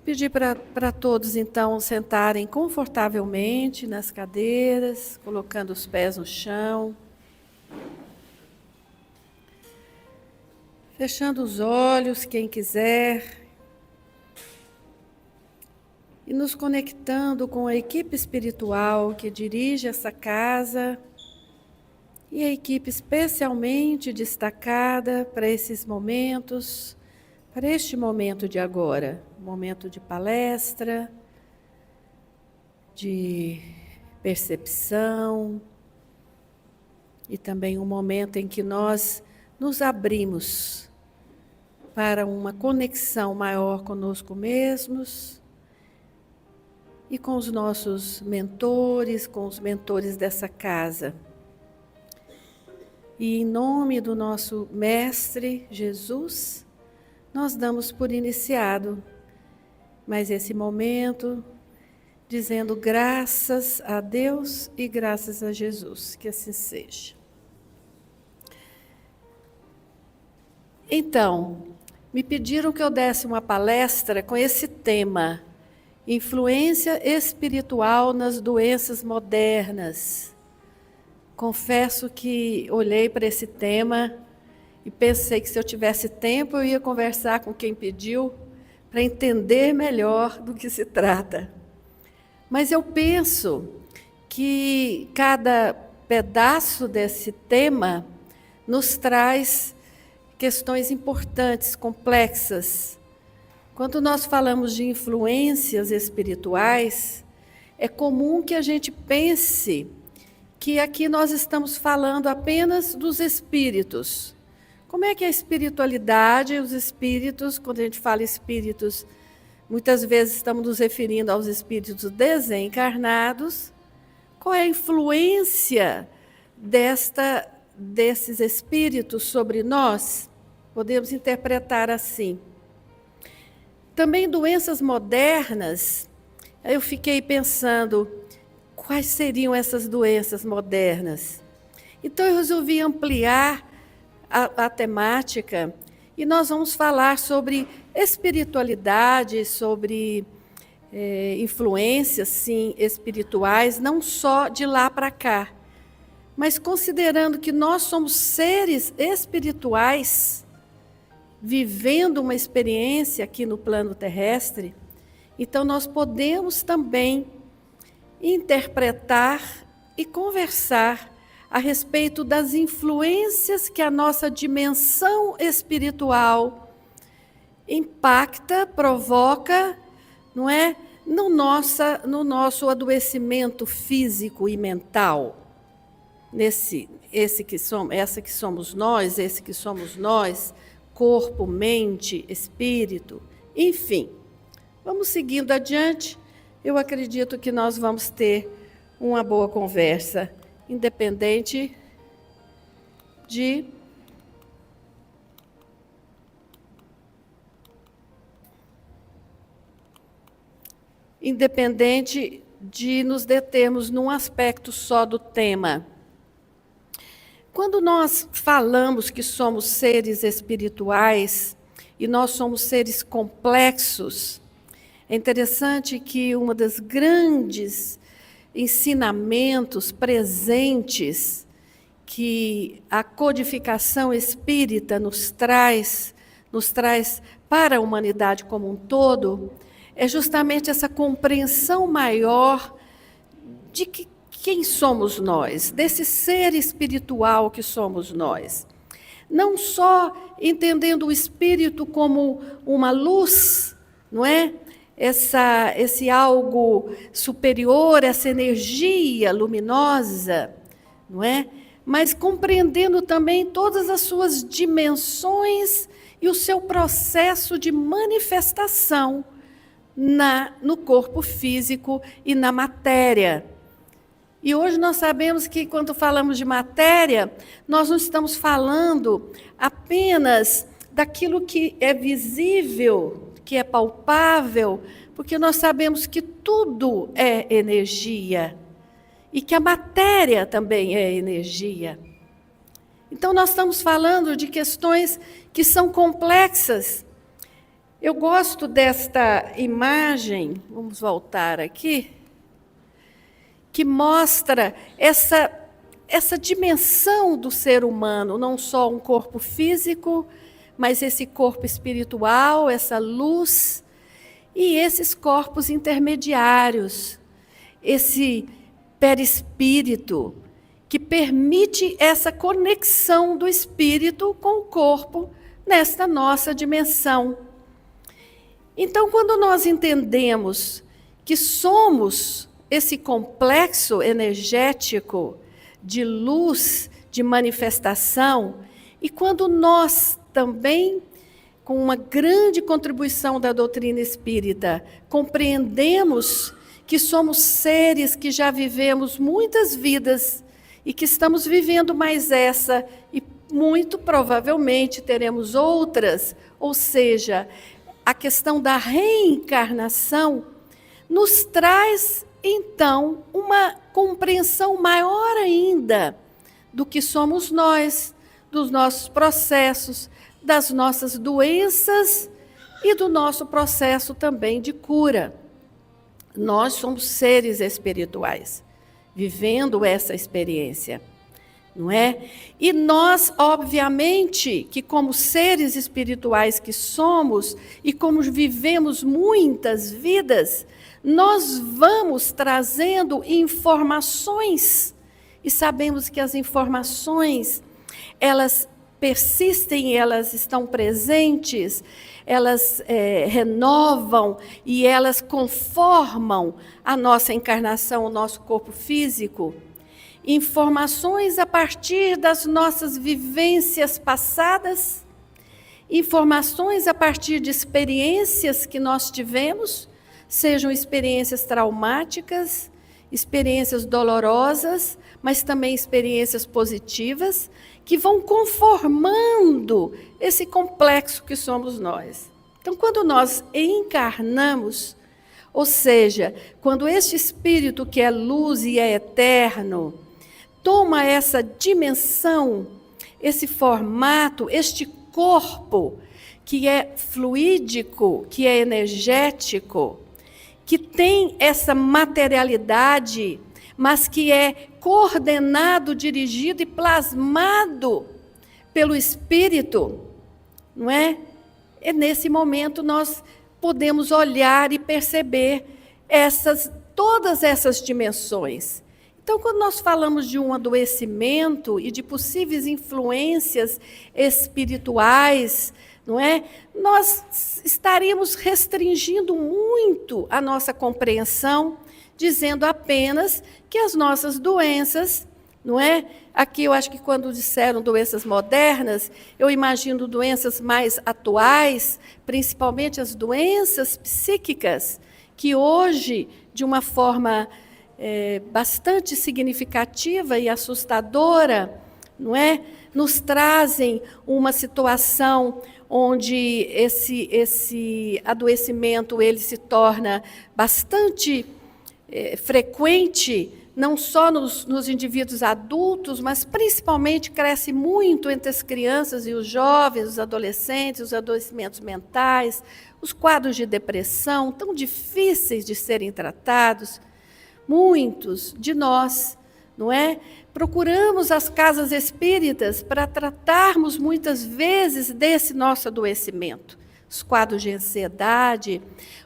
pedir para todos, então, sentarem confortavelmente nas cadeiras, colocando os pés no chão. Fechando os olhos, quem quiser. E nos conectando com a equipe espiritual que dirige essa casa. E a equipe especialmente destacada para esses momentos, para este momento de agora. Momento de palestra, de percepção, e também um momento em que nós nos abrimos para uma conexão maior conosco mesmos e com os nossos mentores, com os mentores dessa casa. E em nome do nosso Mestre Jesus, nós damos por iniciado mais esse momento, dizendo graças a Deus e graças a Jesus, que assim seja. Então, me pediram que eu desse uma palestra com esse tema, influência espiritual nas doenças modernas. Confesso que olhei para esse tema e pensei que se eu tivesse tempo eu ia conversar com quem pediu para entender melhor do que se trata. Mas eu penso que cada pedaço desse tema nos traz questões importantes, complexas. Quando nós falamos de influências espirituais, é comum que a gente pense que aqui nós estamos falando apenas dos espíritos. Como é que a espiritualidade, os espíritos, quando a gente fala espíritos, muitas vezes estamos nos referindo aos espíritos desencarnados. Qual é a influência desses espíritos sobre nós? Podemos interpretar assim. Também doenças modernas, eu fiquei pensando, quais seriam essas doenças modernas? Então eu resolvi ampliar a temática e nós vamos falar sobre espiritualidade, sobre influências, sim, espirituais, não só de lá para cá, mas considerando que nós somos seres espirituais, vivendo uma experiência aqui no plano terrestre, então nós podemos também interpretar e conversar a respeito das influências que a nossa dimensão espiritual impacta, provoca, não é? No nosso adoecimento físico e mental. Esse que somos nós, corpo, mente, espírito, enfim. Vamos seguindo adiante. Eu acredito que nós vamos ter uma boa conversa, independente de nos determos num aspecto só do tema. Quando nós falamos que somos seres espirituais e nós somos seres complexos, é interessante que um dos grandes ensinamentos presentes que a codificação espírita nos traz para a humanidade como um todo, é justamente essa compreensão maior de quem somos nós, desse ser espiritual que somos nós. Não só entendendo o espírito como uma luz, não é? Esse algo superior, essa energia luminosa, não é? Mas compreendendo também todas as suas dimensões e o seu processo de manifestação no corpo físico e na matéria. E hoje nós sabemos que quando falamos de matéria, nós não estamos falando apenas daquilo que é visível, que é palpável, porque nós sabemos que tudo é energia e que a matéria também é energia. Então nós estamos falando de questões que são complexas. Eu gosto desta imagem, vamos voltar aqui, que mostra essa dimensão do ser humano, não só um corpo físico, mas esse corpo espiritual, essa luz, e esses corpos intermediários, esse perispírito, que permite essa conexão do espírito com o corpo nesta nossa dimensão. Então, quando nós entendemos que somos esse complexo energético de luz, de manifestação, e quando nós também, com uma grande contribuição da doutrina espírita, compreendemos que somos seres que já vivemos muitas vidas e que estamos vivendo mais essa e muito provavelmente teremos outras, ou seja, a questão da reencarnação nos traz, então, uma compreensão maior ainda do que somos nós, dos nossos processos, das nossas doenças e do nosso processo também de cura. Nós somos seres espirituais, vivendo essa experiência, não é? E nós, obviamente, que como seres espirituais que somos e como vivemos muitas vidas, nós vamos trazendo informações e sabemos que as informações, elas persistem, elas estão presentes, elas renovam e elas conformam a nossa encarnação, o nosso corpo físico. Informações a partir das nossas vivências passadas, informações a partir de experiências que nós tivemos, sejam experiências traumáticas, experiências dolorosas, mas também experiências positivas, que vão conformando esse complexo que somos nós. Então, quando nós encarnamos, ou seja, quando este espírito que é luz e é eterno, toma essa dimensão, esse formato, este corpo que é fluídico, que é energético, que tem essa materialidade, mas que é coordenado, dirigido e plasmado pelo Espírito, não é? E nesse momento nós podemos olhar e perceber todas essas dimensões. Então, quando nós falamos de um adoecimento e de possíveis influências espirituais, não é? Nós estaríamos restringindo muito a nossa compreensão, dizendo apenas que as nossas doenças, não é? Aqui eu acho que quando disseram doenças modernas, eu imagino doenças mais atuais, principalmente as doenças psíquicas, que hoje, de uma forma bastante significativa e assustadora, não é? Nos trazem uma situação onde esse adoecimento ele se torna bastante frequente, não só nos indivíduos adultos, mas principalmente cresce muito entre as crianças e os jovens, os adolescentes, os adoecimentos mentais, os quadros de depressão, tão difíceis de serem tratados. Muitos de nós, não é? Procuramos as casas espíritas para tratarmos muitas vezes desse nosso adoecimento. Os quadros de ansiedade,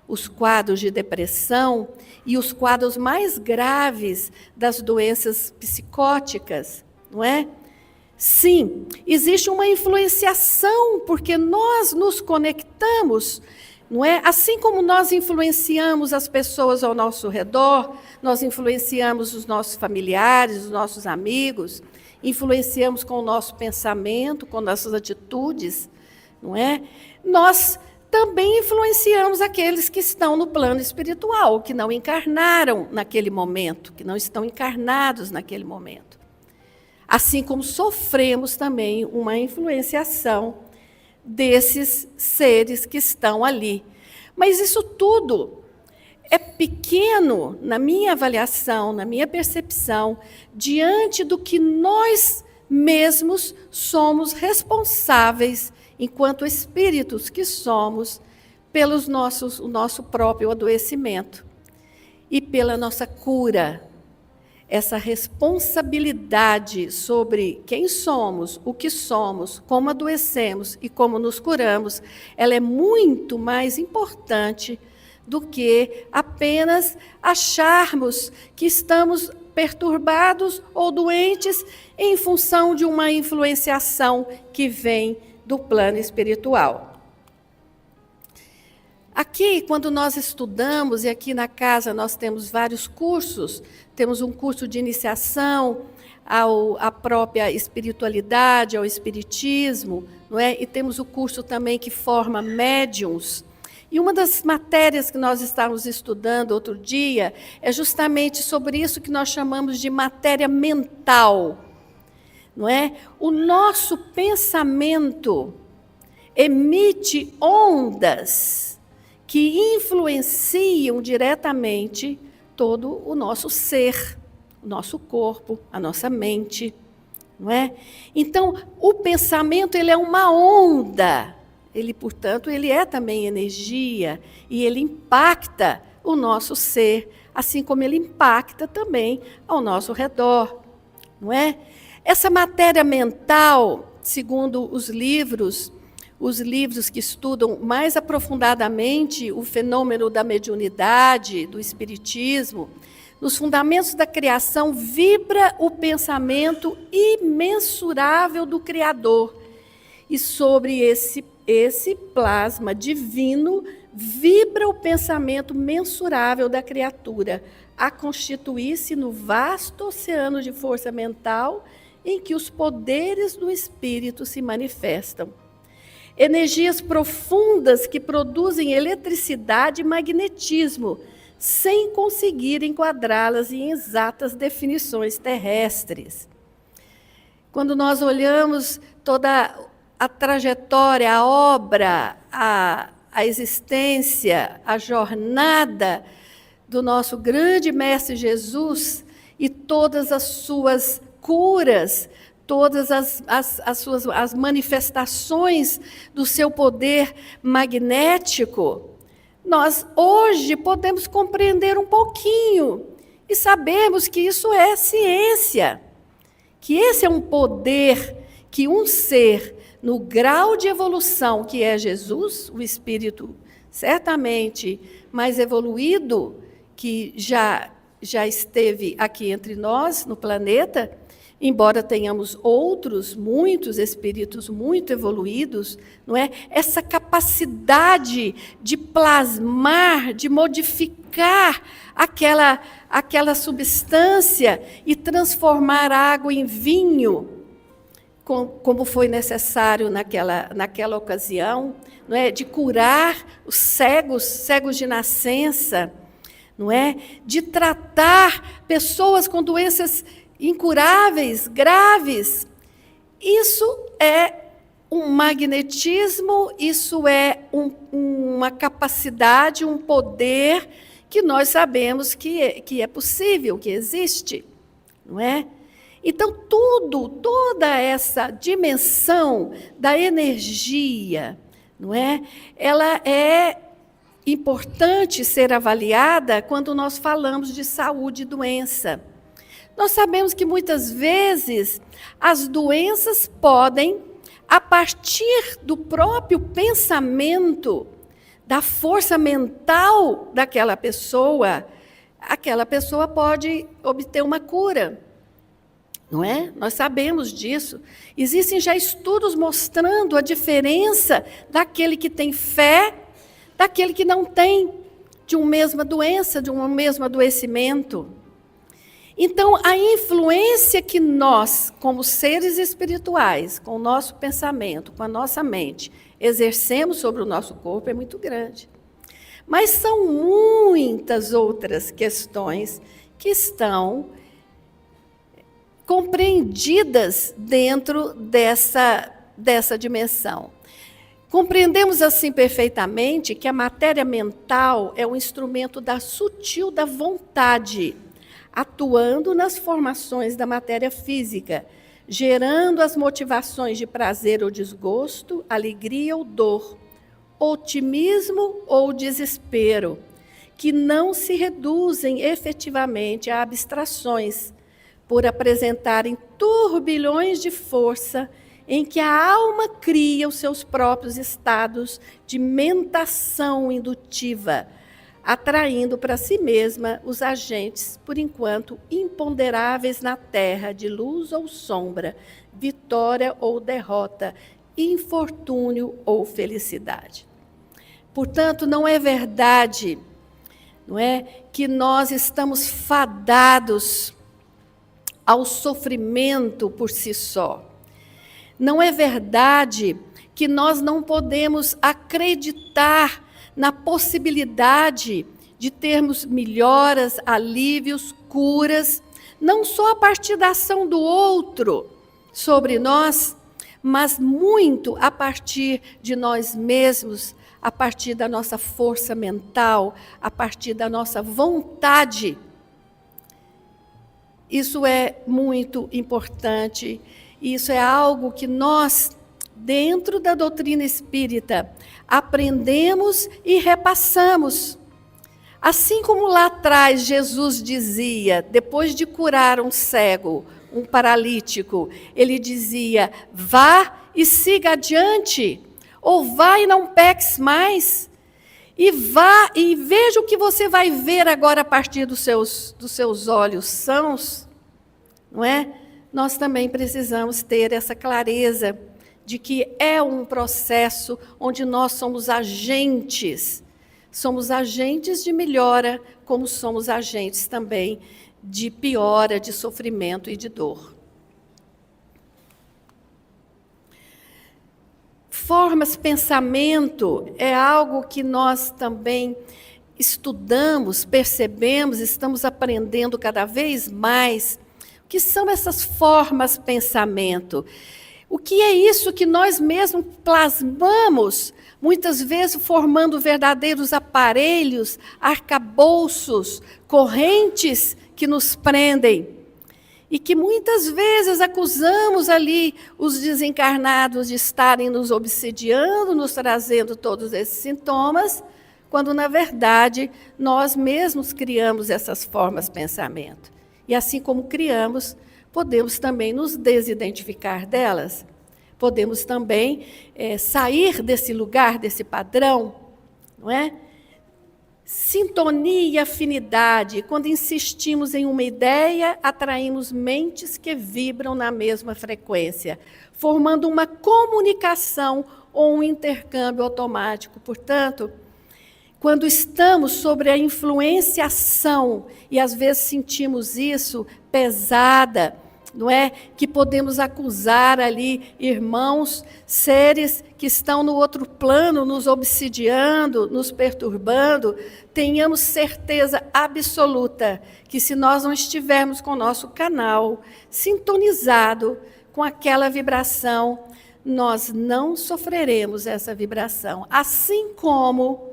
os quadros de depressão e os quadros mais graves das doenças psicóticas, não é? Sim, existe uma influenciação, porque nós nos conectamos, não é? Assim como nós influenciamos as pessoas ao nosso redor, nós influenciamos os nossos familiares, os nossos amigos, influenciamos com o nosso pensamento, com nossas atitudes, não é? Nós também influenciamos aqueles que estão no plano espiritual, que não encarnaram naquele momento, que não estão encarnados naquele momento. Assim como sofremos também uma influenciação desses seres que estão ali. Mas isso tudo é pequeno, na minha avaliação, na minha percepção, diante do que nós mesmos somos responsáveis, enquanto espíritos que somos, o nosso próprio adoecimento e pela nossa cura. Essa responsabilidade sobre quem somos, o que somos, como adoecemos e como nos curamos, ela é muito mais importante do que apenas acharmos que estamos perturbados ou doentes em função de uma influenciação que vem do plano espiritual. Aqui, quando nós estudamos, e aqui na casa nós temos vários cursos, temos um curso de iniciação à própria espiritualidade, ao espiritismo, não é? E temos o curso também que forma médiuns. E uma das matérias que nós estávamos estudando outro dia é justamente sobre isso que nós chamamos de matéria mental, não é? O nosso pensamento emite ondas que influenciam diretamente todo o nosso ser, o nosso corpo, a nossa mente, não é? Então, o pensamento, ele é uma onda, portanto, ele é também energia, e ele impacta o nosso ser, assim como ele impacta também ao nosso redor, não é? Essa matéria mental, segundo os livros que estudam mais aprofundadamente o fenômeno da mediunidade, do espiritismo, nos fundamentos da criação vibra o pensamento imensurável do Criador. E sobre esse plasma divino vibra o pensamento mensurável da criatura, a constituir-se no vasto oceano de força mental em que os poderes do espírito se manifestam. Energias profundas que produzem eletricidade e magnetismo, sem conseguir enquadrá-las em exatas definições terrestres. Quando nós olhamos toda a trajetória, a obra, a existência, a jornada do nosso grande Mestre Jesus e todas as suas curas, todas as manifestações do seu poder magnético, nós hoje podemos compreender um pouquinho e sabemos que isso é ciência, que esse é um poder que um ser, no grau de evolução que é Jesus, o Espírito certamente mais evoluído, que já esteve aqui entre nós, no planeta, embora tenhamos muitos espíritos muito evoluídos, não é? Essa capacidade de plasmar, de modificar aquela substância e transformar água em vinho, como foi necessário naquela ocasião, não é? De curar os cegos de nascença, não é? De tratar pessoas com doenças incuráveis, graves. Isso é um magnetismo, isso é uma capacidade, um poder que nós sabemos que é possível, que existe, não é? Então, toda essa dimensão da energia, não é? Ela é importante ser avaliada quando nós falamos de saúde e doença. Nós sabemos que muitas vezes as doenças podem, a partir do próprio pensamento, da força mental daquela pessoa, aquela pessoa pode obter uma cura, não é? Nós sabemos disso. Existem já estudos mostrando a diferença daquele que tem fé, daquele que não tem, de uma mesma doença, de um mesmo adoecimento. Então, a influência que nós, como seres espirituais, com o nosso pensamento, com a nossa mente, exercemos sobre o nosso corpo é muito grande. Mas são muitas outras questões que estão compreendidas dentro dessa dimensão. Compreendemos assim perfeitamente que a matéria mental é um instrumento sutil da vontade, atuando nas formações da matéria física, gerando as motivações de prazer ou desgosto, alegria ou dor, otimismo ou desespero, que não se reduzem efetivamente a abstrações, por apresentarem turbilhões de força em que a alma cria os seus próprios estados de mentação indutiva, atraindo para si mesma os agentes, por enquanto, imponderáveis na terra, de luz ou sombra, vitória ou derrota, infortúnio ou felicidade. Portanto, não é verdade, não é, que nós estamos fadados ao sofrimento por si só. Não é verdade que nós não podemos acreditar na possibilidade de termos melhoras, alívios, curas, não só a partir da ação do outro sobre nós, mas muito a partir de nós mesmos, a partir da nossa força mental, a partir da nossa vontade. Isso é muito importante, e isso é algo que nós, dentro da doutrina espírita, aprendemos e repassamos. Assim como lá atrás Jesus dizia, depois de curar um cego, um paralítico, ele dizia: vá e siga adiante, ou vá e não peques mais, e vá e veja o que você vai ver agora a partir dos seus olhos sãos, não é? Nós também precisamos ter essa clareza de que é um processo onde nós somos agentes de melhora, como somos agentes também de piora, de sofrimento e de dor. Formas pensamento é algo que nós também estudamos, percebemos, estamos aprendendo cada vez mais. O que são essas formas pensamento? O que é isso que nós mesmos plasmamos, muitas vezes formando verdadeiros aparelhos, arcabouços, correntes que nos prendem? E que muitas vezes acusamos ali os desencarnados de estarem nos obsediando, nos trazendo todos esses sintomas, quando, na verdade, nós mesmos criamos essas formas pensamento. E assim como criamos, podemos também nos desidentificar delas. Podemos também sair desse lugar, desse padrão, não é? Sintonia e afinidade. Quando insistimos em uma ideia, atraímos mentes que vibram na mesma frequência, formando uma comunicação ou um intercâmbio automático. Portanto, quando estamos sobre a influenciação, e às vezes sentimos isso pesada, não é? Que podemos acusar ali irmãos, seres que estão no outro plano, nos obsidiando, nos perturbando, tenhamos certeza absoluta que se nós não estivermos com o nosso canal sintonizado com aquela vibração, nós não sofreremos essa vibração. Assim como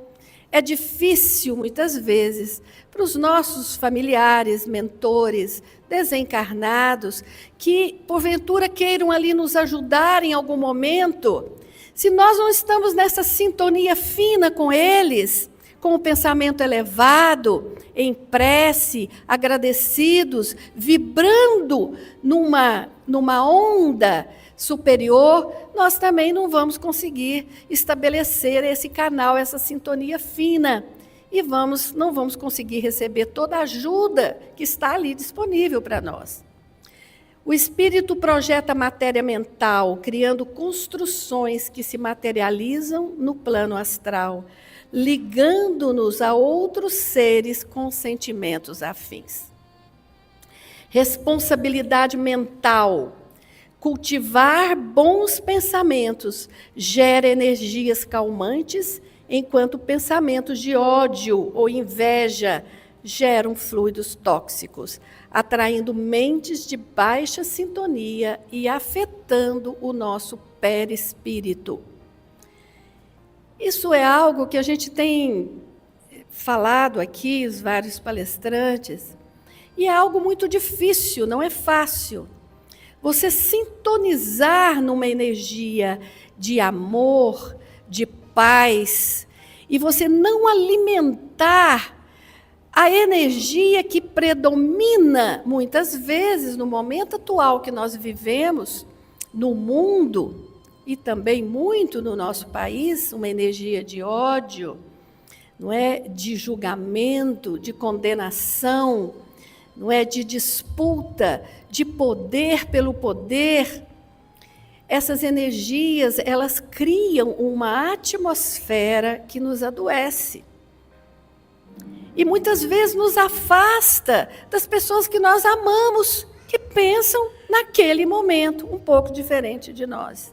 é difícil, muitas vezes, para os nossos familiares, mentores, desencarnados, que, porventura, queiram ali nos ajudar em algum momento, se nós não estamos nessa sintonia fina com eles, com o pensamento elevado, em prece, agradecidos, vibrando numa onda superior, nós também não vamos conseguir estabelecer esse canal, essa sintonia fina. E não vamos conseguir receber toda a ajuda que está ali disponível para nós. O espírito projeta matéria mental, criando construções que se materializam no plano astral, ligando-nos a outros seres com sentimentos afins. Responsabilidade mental. Cultivar bons pensamentos gera energias calmantes, enquanto pensamentos de ódio ou inveja geram fluidos tóxicos, atraindo mentes de baixa sintonia e afetando o nosso perispírito. Isso é algo que a gente tem falado aqui, os vários palestrantes, e é algo muito difícil, não é fácil. Você sintonizar numa energia de amor, de paz, e você não alimentar a energia que predomina, muitas vezes, no momento atual que nós vivemos, no mundo, e também muito no nosso país, uma energia de ódio, não é? De julgamento, de condenação, não é? De disputa, de poder pelo poder. Essas energias, elas criam uma atmosfera que nos adoece. E muitas vezes nos afasta das pessoas que nós amamos, que pensam naquele momento um pouco diferente de nós.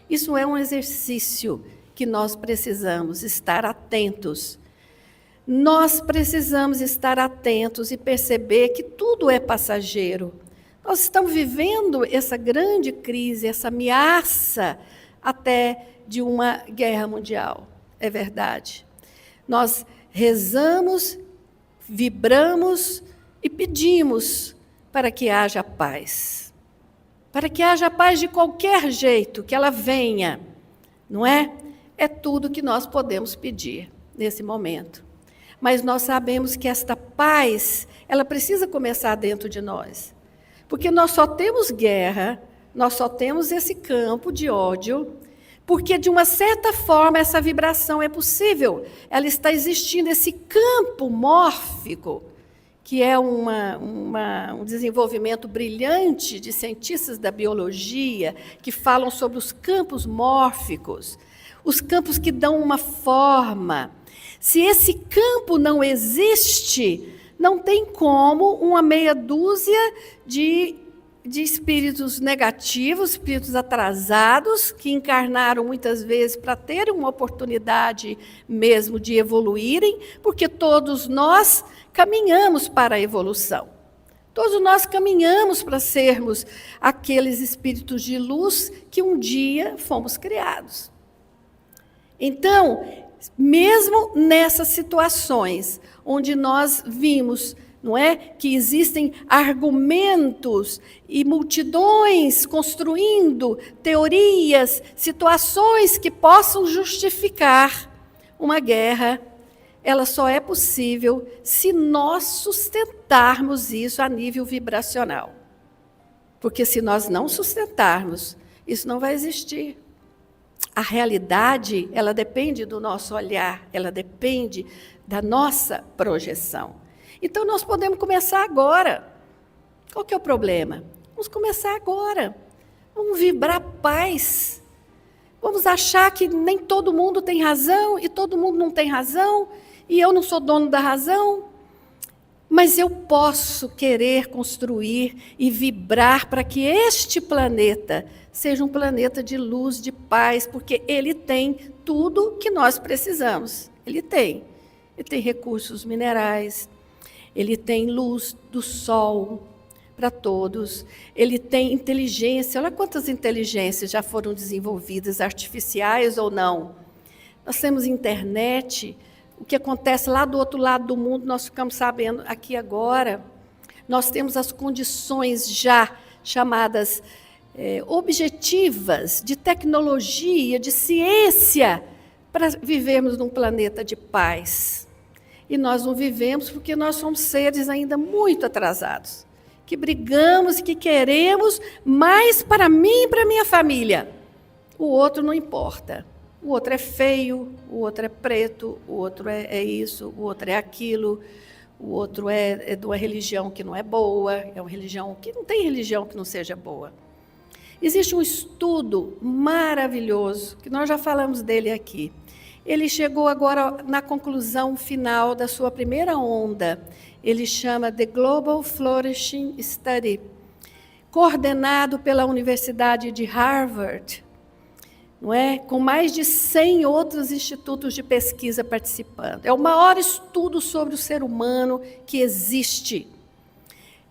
Isso é um exercício que nós precisamos estar atentos. Nós precisamos estar atentos e perceber que tudo é passageiro. Nós estamos vivendo essa grande crise, essa ameaça até de uma guerra mundial. É verdade. Nós rezamos, vibramos e pedimos para que haja paz. Para que haja paz de qualquer jeito, que ela venha, não é? É tudo que nós podemos pedir nesse momento. Mas nós sabemos que esta paz, ela precisa começar dentro de nós. Porque nós só temos guerra, nós só temos esse campo de ódio, porque, de uma certa forma, essa vibração é possível. Ela está existindo, esse campo mórfico, que é um desenvolvimento brilhante de cientistas da biologia, que falam sobre os campos mórficos, os campos que dão uma forma. Se esse campo não existe, não tem como uma meia dúzia de espíritos negativos, espíritos atrasados, que encarnaram muitas vezes para terem uma oportunidade mesmo de evoluírem, porque todos nós caminhamos para a evolução. Todos nós caminhamos para sermos aqueles espíritos de luz que um dia fomos criados. Então, mesmo nessas situações onde nós vimos, não é, que existem argumentos e multidões construindo teorias, situações que possam justificar uma guerra, ela só é possível se nós sustentarmos isso a nível vibracional. Porque se nós não sustentarmos, isso não vai existir. A realidade, ela depende do nosso olhar, ela depende da nossa projeção. Então, nós podemos começar agora. Qual que é o problema? Vamos começar agora. Vamos vibrar paz. Vamos achar que nem todo mundo tem razão e todo mundo não tem razão e eu não sou dono da razão. Mas eu posso querer construir e vibrar para que este planeta seja um planeta de luz, de paz, porque ele tem tudo que nós precisamos. Ele tem recursos minerais, ele tem luz do sol para todos, ele tem inteligência. Olha quantas inteligências já foram desenvolvidas, artificiais ou não. Nós temos internet. O que acontece lá do outro lado do mundo, nós ficamos sabendo aqui agora. Nós temos as condições já chamadas objetivas de tecnologia, de ciência, para vivermos num planeta de paz. E nós não vivemos porque nós somos seres ainda muito atrasados, que brigamos e que queremos mais para mim e para minha família. O outro não importa. O outro é feio, o outro é preto, o outro é isso, o outro é aquilo, o outro é de uma religião que não é boa, é uma religião que não tem religião que não seja boa. Existe um estudo maravilhoso, que nós já falamos dele aqui. Ele chegou agora na conclusão final da sua primeira onda. Ele chama The Global Flourishing Study, coordenado pela Universidade de Harvard, não é? Com mais de 100 outros institutos de pesquisa participando. É o maior estudo sobre o ser humano que existe.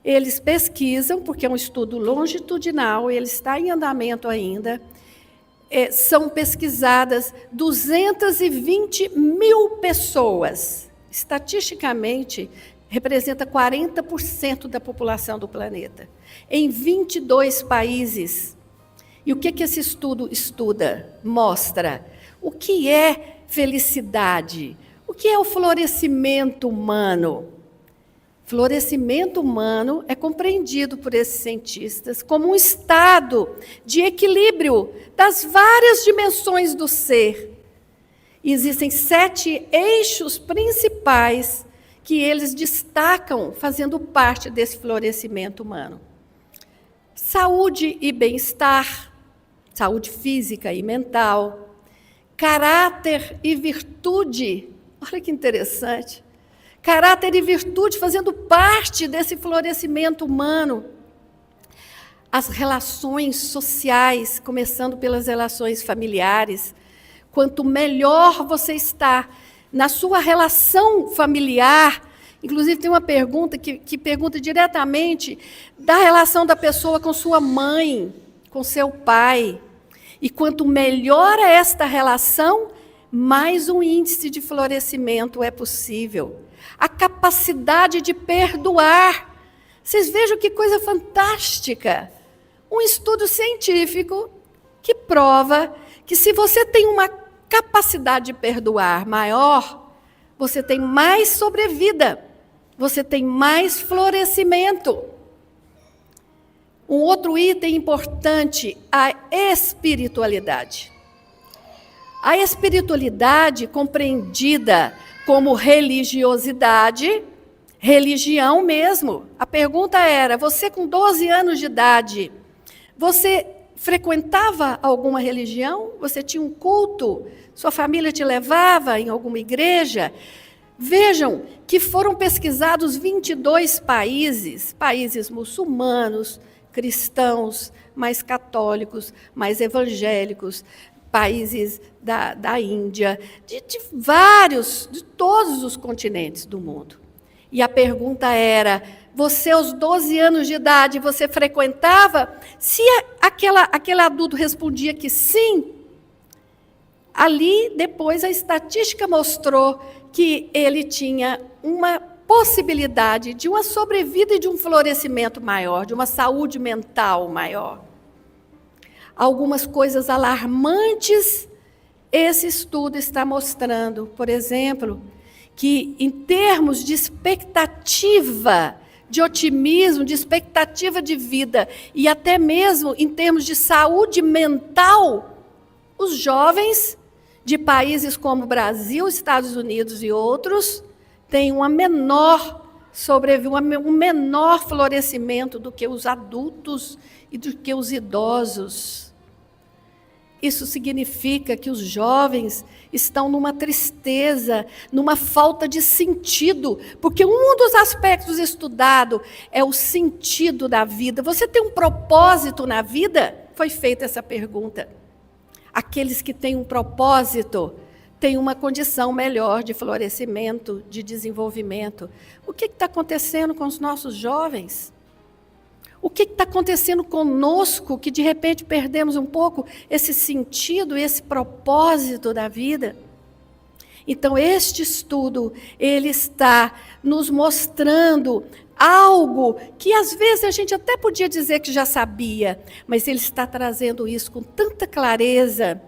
Eles pesquisam, porque é um estudo longitudinal, ele está em andamento ainda. São pesquisadas 220 mil pessoas. Estatisticamente, representa 40% da população do planeta, em 22 países. E o que esse estudo estuda? Mostra O que é felicidade? O que é o florescimento humano? Florescimento humano é compreendido por esses cientistas como um estado de equilíbrio das várias dimensões do ser. E existem 7 eixos principais que eles destacam fazendo parte desse florescimento humano. Saúde e bem-estar, saúde física e mental, caráter e virtude. Olha que interessante. Caráter e virtude fazendo parte desse florescimento humano. As relações sociais, começando pelas relações familiares. Quanto melhor você está na sua relação familiar, inclusive tem uma pergunta que pergunta diretamente da relação da pessoa com sua mãe, com seu pai. E quanto melhor é esta relação, mais um índice de florescimento é possível. A capacidade de perdoar. Vocês vejam que coisa fantástica. Um estudo científico que prova que se você tem uma capacidade de perdoar maior, você tem mais sobrevida, você tem mais florescimento. Um outro item importante, a espiritualidade. A espiritualidade compreendida como religiosidade, religião mesmo. A pergunta era, você com 12 anos de idade, você frequentava alguma religião? Você tinha um culto? Sua família te levava em alguma igreja? Vejam que foram pesquisados 22 países muçulmanos, cristãos, mais católicos, mais evangélicos, países da Índia, de todos os continentes do mundo. E a pergunta era, você aos 12 anos de idade, você frequentava? Se aquele adulto respondia que sim, ali depois a estatística mostrou que ele tinha uma possibilidade de uma sobrevida e de um florescimento maior, de uma saúde mental maior. Algumas coisas alarmantes esse estudo está mostrando. Por exemplo, que em termos de expectativa, de otimismo, de expectativa de vida, e até mesmo em termos de saúde mental, os jovens de países como Brasil, Estados Unidos e outros têm um menor florescimento do que os adultos e do que os idosos. Isso significa que os jovens estão numa tristeza, numa falta de sentido, porque um dos aspectos estudados é o sentido da vida. Você tem um propósito na vida? Foi feita essa pergunta. Aqueles que têm um propósito têm uma condição melhor de florescimento, de desenvolvimento. O que está acontecendo com os nossos jovens? O que está acontecendo conosco, que de repente perdemos um pouco esse sentido, esse propósito da vida? Então, este estudo, ele está nos mostrando algo que às vezes a gente até podia dizer que já sabia, mas ele está trazendo isso com tanta clareza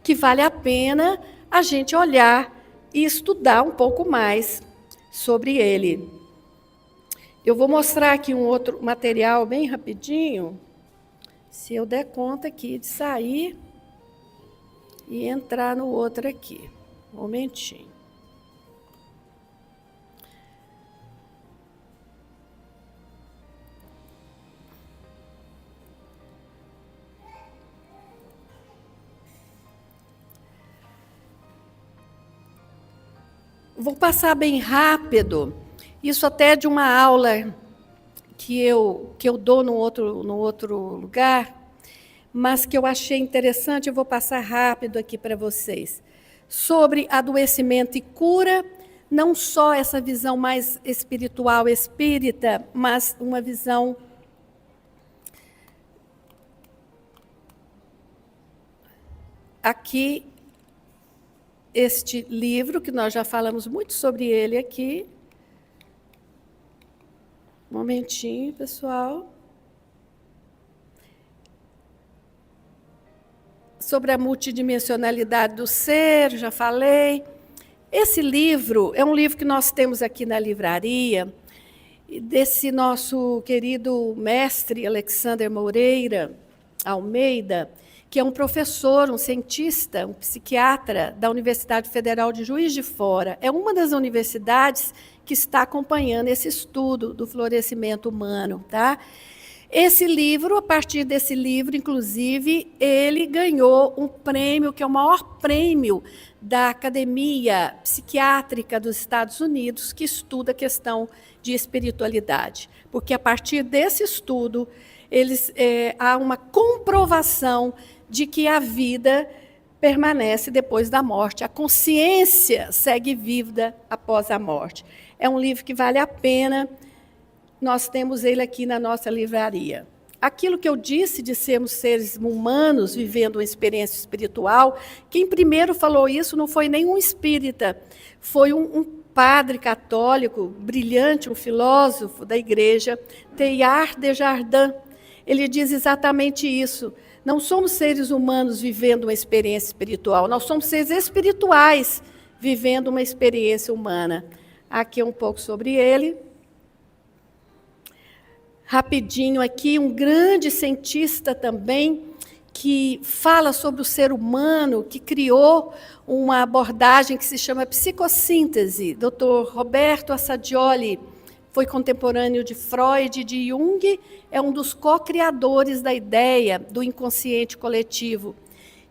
que vale a pena a gente olhar e estudar um pouco mais sobre ele. Eu vou mostrar aqui um outro material bem rapidinho, se eu der conta aqui de sair e entrar no outro aqui. Um momentinho. Vou passar bem rápido. Isso até de uma aula que eu dou no outro lugar, mas que eu achei interessante, eu vou passar rápido aqui para vocês. Sobre adoecimento e cura, não só essa visão mais espiritual, espírita, mas uma visão aqui, este livro, que nós já falamos muito sobre ele aqui. Um momentinho, pessoal. sobre a multidimensionalidade do ser, já falei. Esse livro é um livro que nós temos aqui na livraria, desse nosso querido mestre Alexander Moreira Almeida, que é um professor, um cientista, um psiquiatra da Universidade Federal de Juiz de Fora. É uma das universidades que está acompanhando esse estudo do florescimento humano, tá? Esse livro, a partir desse livro, inclusive, ele ganhou um prêmio, que é o maior prêmio da Academia Psiquiátrica dos Estados Unidos, que estuda a questão de espiritualidade. Porque, a partir desse estudo, há uma comprovação de que a vida permanece depois da morte. A consciência segue viva após a morte. É um livro que vale a pena. Nós temos ele aqui na nossa livraria. Aquilo que eu disse de sermos seres humanos vivendo uma experiência espiritual, quem primeiro falou isso não foi nenhum espírita, foi um padre católico brilhante, um filósofo da igreja, Teilhard de Chardin. Ele diz exatamente isso. Não somos seres humanos vivendo uma experiência espiritual, nós somos seres espirituais vivendo uma experiência humana. Aqui um pouco sobre ele. Rapidinho aqui, um grande cientista também, que fala sobre o ser humano, que criou uma abordagem que se chama psicossíntese. Dr. Roberto Assagioli foi contemporâneo de Freud e de Jung, é um dos co-criadores da ideia do inconsciente coletivo.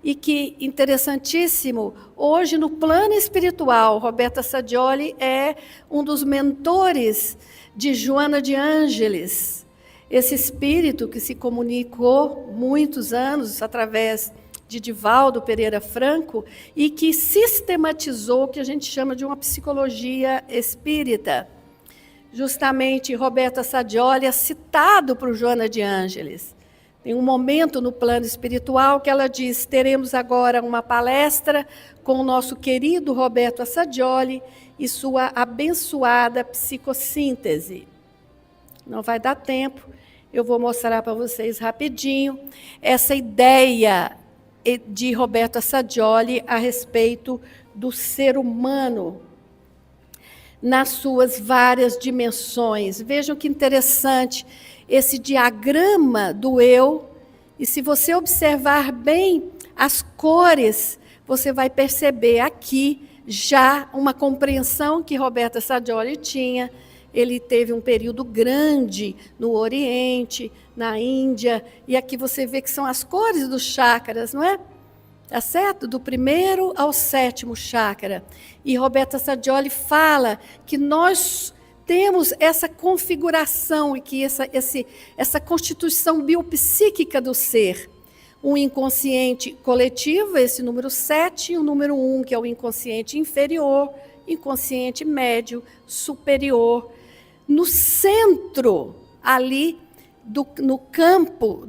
E que, interessantíssimo, hoje no plano espiritual, Roberto Assagioli é um dos mentores de Joana de Ângeles, esse espírito que se comunicou muitos anos através de Divaldo Pereira Franco e que sistematizou o que a gente chama de uma psicologia espírita. Justamente, Roberto Assagioli é citado por Joana de Ângeles. Tem um momento no plano espiritual que ela diz: teremos agora uma palestra com o nosso querido Roberto Assagioli e sua abençoada psicossíntese. Não vai dar tempo, eu vou mostrar para vocês rapidinho essa ideia de Roberto Assagioli a respeito do ser humano nas suas várias dimensões. Vejam que interessante esse diagrama do eu, e se você observar bem as cores, você vai perceber aqui já uma compreensão que Roberto Assagioli tinha. Ele teve um período grande no Oriente, na Índia, e aqui você vê que são as cores dos chakras, não é? Tá certo? Do 1º ao 7º chakra. E Roberto Assagioli fala que nós temos essa configuração e que essa constituição biopsíquica do ser. Um inconsciente coletivo, esse número 7, e o número 1, que é o inconsciente inferior, inconsciente médio, superior. No centro, ali, no campo,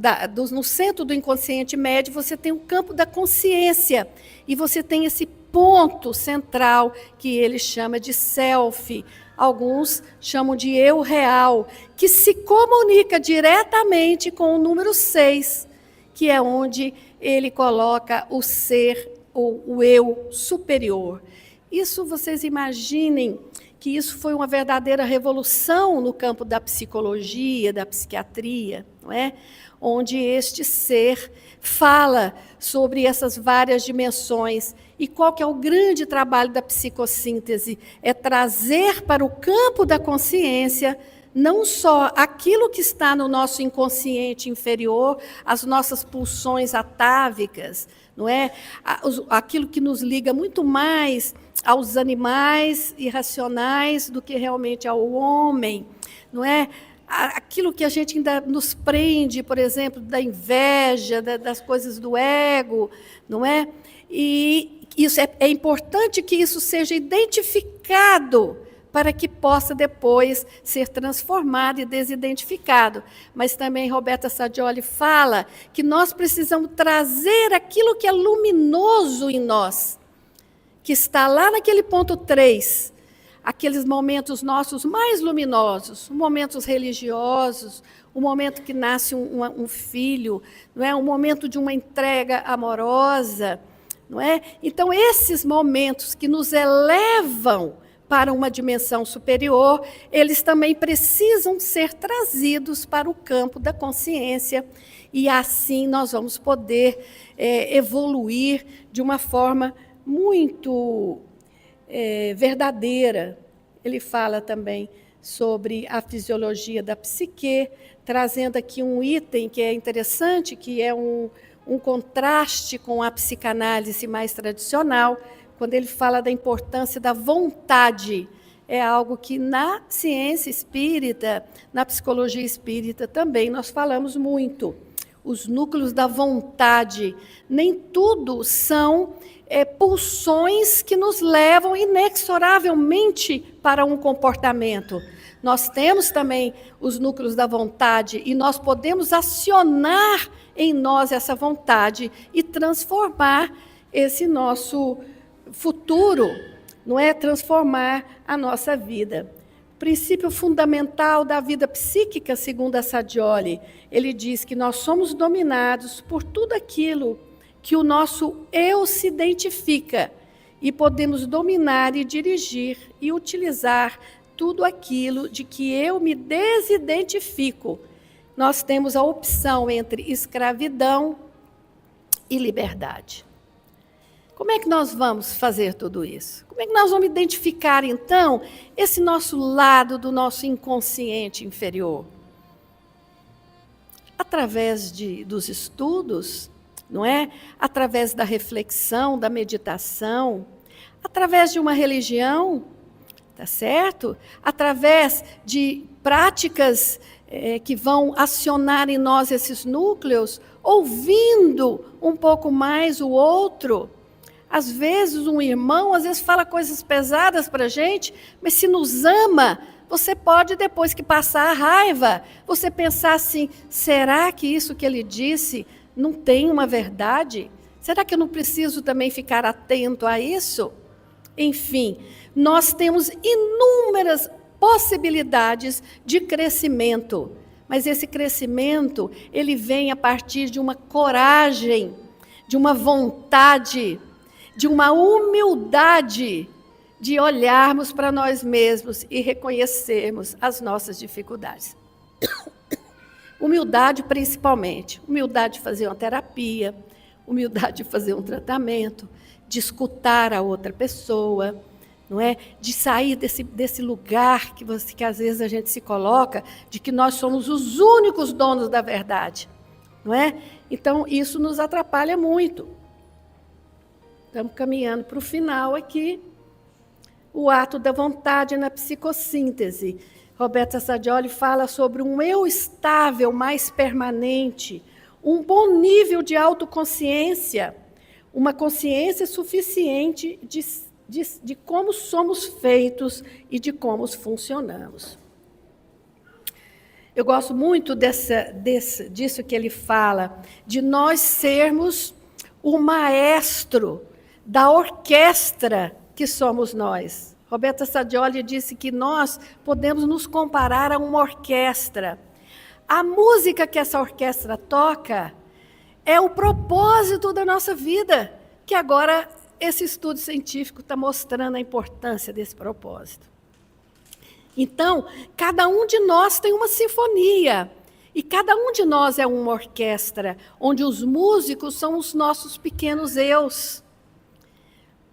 no centro do inconsciente médio, você tem o campo da consciência, e você tem esse ponto central, que ele chama de self, alguns chamam de eu real, que se comunica diretamente com o número 6, que é onde ele coloca o ser, o eu superior. Isso, vocês imaginem que isso foi uma verdadeira revolução no campo da psicologia, da psiquiatria, não é? Onde este ser fala sobre essas várias dimensões. E qual que é o grande trabalho da psicossíntese? É trazer para o campo da consciência não só aquilo que está no nosso inconsciente inferior, as nossas pulsões atávicas, não é? Aquilo que nos liga muito mais aos animais irracionais do que realmente ao homem, não é? Aquilo que a gente ainda nos prende, por exemplo, da inveja, das coisas do ego, não é? E isso é importante que isso seja identificado para que possa depois ser transformado e desidentificado. Mas também Roberto Assagioli fala que nós precisamos trazer aquilo que é luminoso em nós, que está lá naquele ponto 3, aqueles momentos nossos mais luminosos, momentos religiosos, o momento que nasce um filho, não é? Um momento de uma entrega amorosa, não é? Então, esses momentos que nos elevam para uma dimensão superior, eles também precisam ser trazidos para o campo da consciência, e assim nós vamos poder evoluir de uma forma muito verdadeira. Ele fala também sobre a fisiologia da psique, trazendo aqui um item que é interessante, que é um contraste com a psicanálise mais tradicional, quando ele fala da importância da vontade. É algo que na ciência espírita, na psicologia espírita também nós falamos muito. Os núcleos da vontade, nem tudo são pulsões que nos levam inexoravelmente para um comportamento. Nós temos também os núcleos da vontade e nós podemos acionar em nós essa vontade e transformar esse nosso futuro, não é? Transformar a nossa vida. O princípio fundamental da vida psíquica, segundo a Sadioli, ele diz que nós somos dominados por tudo aquilo que o nosso eu se identifica e podemos dominar e dirigir e utilizar tudo aquilo de que eu me desidentifico. Nós temos a opção entre escravidão e liberdade. Como é que nós vamos fazer tudo isso? Como é que nós vamos identificar, então, esse nosso lado do nosso inconsciente inferior? Através dos estudos, não é? Através da reflexão, da meditação, através de uma religião, tá certo? Através de práticas que vão acionar em nós esses núcleos, ouvindo um pouco mais o outro. Às vezes um irmão, fala coisas pesadas para a gente, mas se nos ama, você pode, depois que passar a raiva, você pensar assim, será que isso que ele disse não tem uma verdade? Será que eu não preciso também ficar atento a isso? Enfim, nós temos inúmeras possibilidades de crescimento, mas esse crescimento, ele vem a partir de uma coragem, de uma vontade, de uma humildade, de olharmos para nós mesmos e reconhecermos as nossas dificuldades. Humildade, principalmente. Humildade de fazer uma terapia, humildade de fazer um tratamento, de escutar a outra pessoa, não é? De sair desse lugar que às vezes a gente se coloca, de que nós somos os únicos donos da verdade, não é? Então, isso nos atrapalha muito. Estamos caminhando para o final aqui. O ato da vontade na psicossíntese. Roberta Sadioli fala sobre um eu estável mais permanente, um bom nível de autoconsciência, uma consciência suficiente de como somos feitos e de como funcionamos. Eu gosto muito disso que ele fala, de nós sermos o maestro da orquestra que somos nós. Roberta Sadioli disse que nós podemos nos comparar a uma orquestra. A música que essa orquestra toca é o propósito da nossa vida, que agora esse estudo científico está mostrando a importância desse propósito. Então, cada um de nós tem uma sinfonia, e cada um de nós é uma orquestra, onde os músicos são os nossos pequenos eus.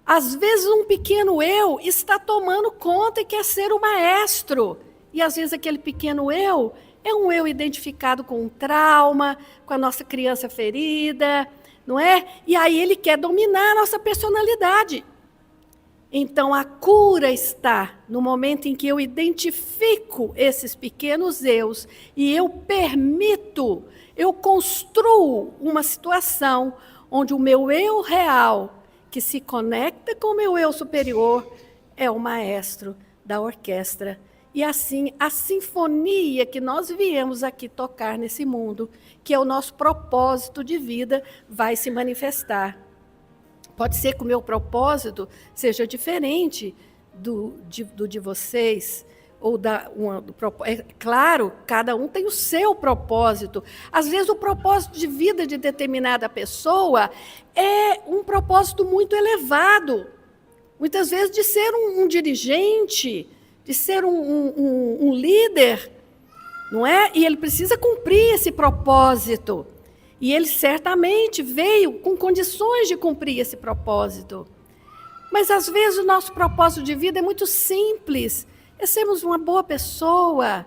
Às vezes um pequeno eu está tomando conta e quer ser o maestro. E às vezes aquele pequeno eu é um eu identificado com um trauma, com a nossa criança ferida, não é? E aí ele quer dominar a nossa personalidade. Então a cura está no momento em que eu identifico esses pequenos eus e eu permito, eu construo uma situação onde o meu eu real, que se conecta com o meu eu superior, é o maestro da orquestra. E assim, a sinfonia que nós viemos aqui tocar nesse mundo, que é o nosso propósito de vida, vai se manifestar. Pode ser que o meu propósito seja diferente do de vocês, ou é claro, cada um tem o seu propósito. Às vezes o propósito de vida de determinada pessoa é um propósito muito elevado. Muitas vezes de ser um dirigente, de ser um líder, não é? E ele precisa cumprir esse propósito. E ele certamente veio com condições de cumprir esse propósito. Mas às vezes o nosso propósito de vida é muito simples. É sermos uma boa pessoa,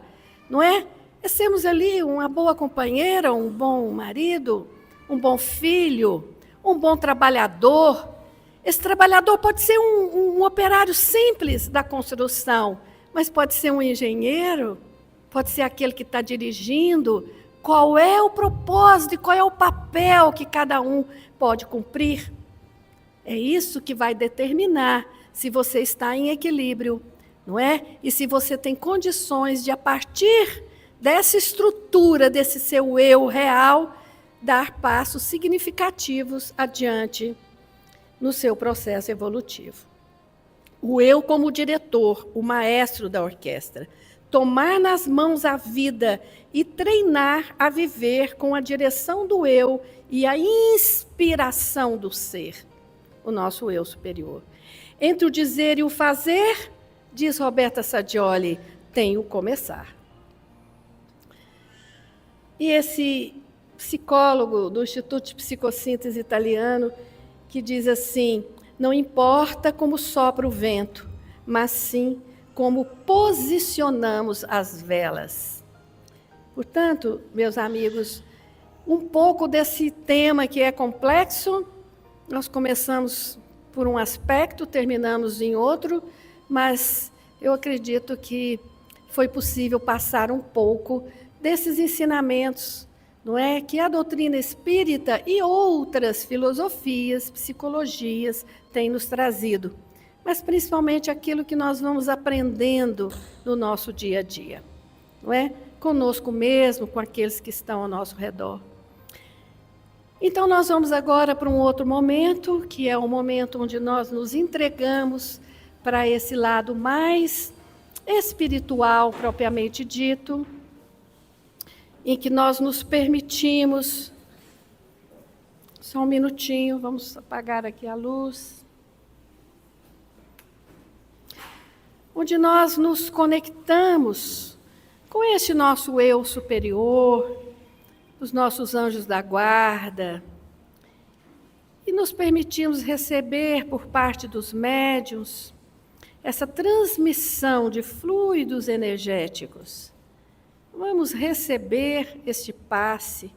não é? É sermos ali uma boa companheira, um bom marido, um bom filho, um bom trabalhador. Esse trabalhador pode ser um operário simples da construção, mas pode ser um engenheiro, pode ser aquele que está dirigindo. Qual é o propósito e qual é o papel que cada um pode cumprir? É isso que vai determinar se você está em equilíbrio, não é? E se você tem condições de, a partir dessa estrutura, desse seu eu real, dar passos significativos adiante no seu processo evolutivo. O eu como diretor, o maestro da orquestra, tomar nas mãos a vida e treinar a viver com a direção do eu e a inspiração do ser, o nosso eu superior. Entre o dizer e o fazer, diz Roberta Sadioli, tem o começar. E esse psicólogo do Instituto de Psicossíntese italiano, que diz assim, não importa como sopra o vento, mas sim como posicionamos as velas. Portanto, meus amigos, um pouco desse tema que é complexo, nós começamos por um aspecto, terminamos em outro, mas eu acredito que foi possível passar um pouco desses ensinamentos, não é? Que a doutrina espírita e outras filosofias, psicologias têm nos trazido, mas principalmente aquilo que nós vamos aprendendo no nosso dia a dia, não é? Conosco mesmo, com aqueles que estão ao nosso redor. Então, nós vamos agora para um outro momento, que é o momento onde nós nos entregamos para esse lado mais espiritual, propriamente dito, em que nós nos permitimos... Só um minutinho, vamos apagar aqui a luz. Onde nós nos conectamos com esse nosso eu superior, os nossos anjos da guarda, e nos permitimos receber por parte dos médiuns essa transmissão de fluidos energéticos. Vamos receber este passe,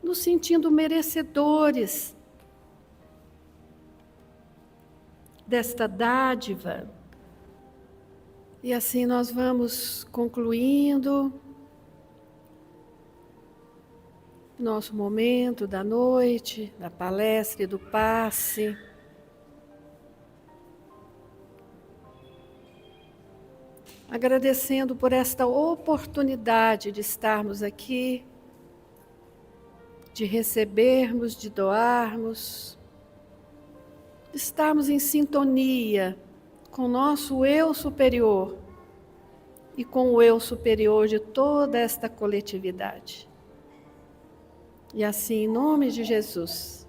nos sentindo merecedores desta dádiva. E assim nós vamos concluindo nosso momento da noite, da palestra e do passe. Agradecendo por esta oportunidade de estarmos aqui, de recebermos, de doarmos, de estarmos em sintonia com o nosso eu superior e com o eu superior de toda esta coletividade. E assim, em nome de Jesus,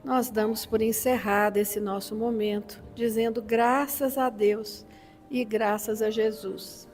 nós damos por encerrado esse nosso momento, dizendo graças a Deus e graças a Jesus.